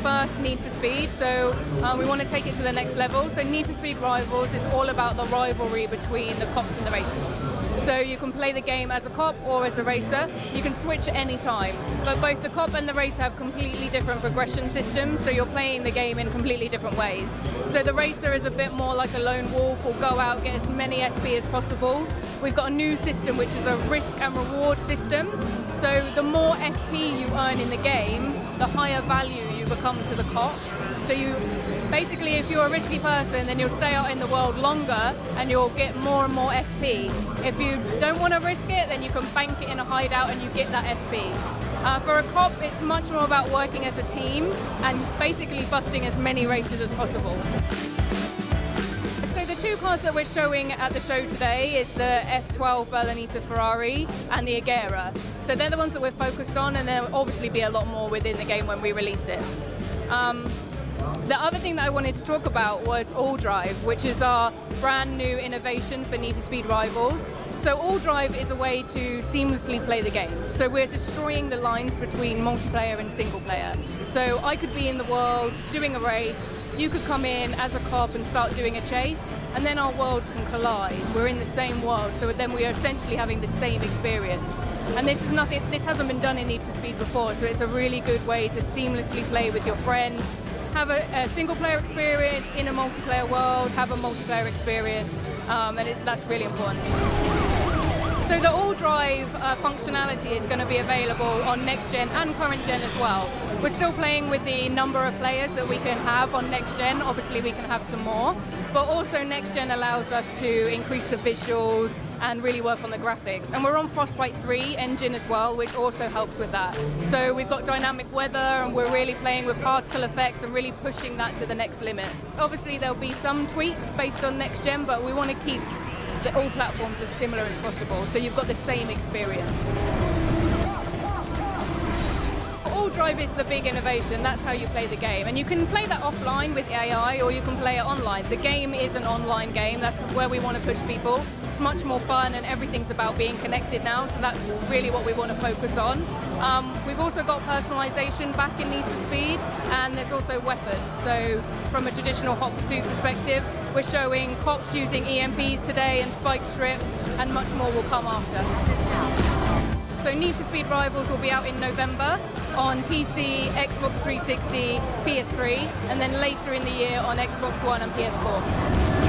first Need for Speed, so we want to take it to the next level. So Need for Speed Rivals is all about the rivalry between the cops and the racers. So you can play the game as a cop or as a racer. You can switch at any time, but both the cop and the racer have completely different progression systems, so you're playing the game in completely different ways. So the racer is a bit more like a lone wolf, will go out, get as many SP as possible. We've got a new system which is a risk and reward system. So the more SP you earn in the game, the higher value you become to the cop. So you basically, if you're a risky person, then you'll stay out in the world longer and you'll get more and more SP. If you don't want to risk it, then you can bank it in a hideout and you get that SP. For a cop, it's much more about working as a team and basically busting as many races as possible. So the two cars that we're showing at the show today is the F12 Berlinetta Ferrari and the Agera. So they're the ones that we're focused on, and there'll obviously be a lot more within the game when we release it. The other thing that I wanted to talk about was All Drive, which is our brand new innovation for Need for Speed Rivals. So All Drive is a way to seamlessly play the game. So we're destroying the lines between multiplayer and single player. So I could be in the world doing a race, you could come in as a cop and start doing a chase, and then our worlds can collide. We're in the same world, so then we are essentially having the same experience. And this hasn't been done in Need for Speed before, so it's a really good way to seamlessly play with your friends, have a single player experience in a multiplayer world, have a multiplayer experience, and that's really important. So the All Drive functionality is going to be available on next gen and current gen as well. We're still playing with the number of players that we can have on next gen. Obviously we can have some more, but also next gen allows us to increase the visuals and really work on the graphics. And we're on Frostbite 3 engine as well, which also helps with that. So we've got dynamic weather, and we're really playing with particle effects and really pushing that to the next limit. Obviously there'll be some tweaks based on next gen, but we want to keep all platforms as similar as possible, so you've got the same experience. All Drive is the big innovation. That's how you play the game, and you can play that offline with AI or you can play it online. The game is an online game. That's where we want to push people. It's much more fun, and everything's about being connected now, so that's really what we want to focus on. We've also got personalization back in Need for Speed, and there's also weapons. So from a traditional hot pursuit perspective, we're showing cops using EMPs today and spike strips, and much more will come after. So Need for Speed Rivals will be out in November on PC, Xbox 360, PS3, and then later in the year on Xbox One and PS4.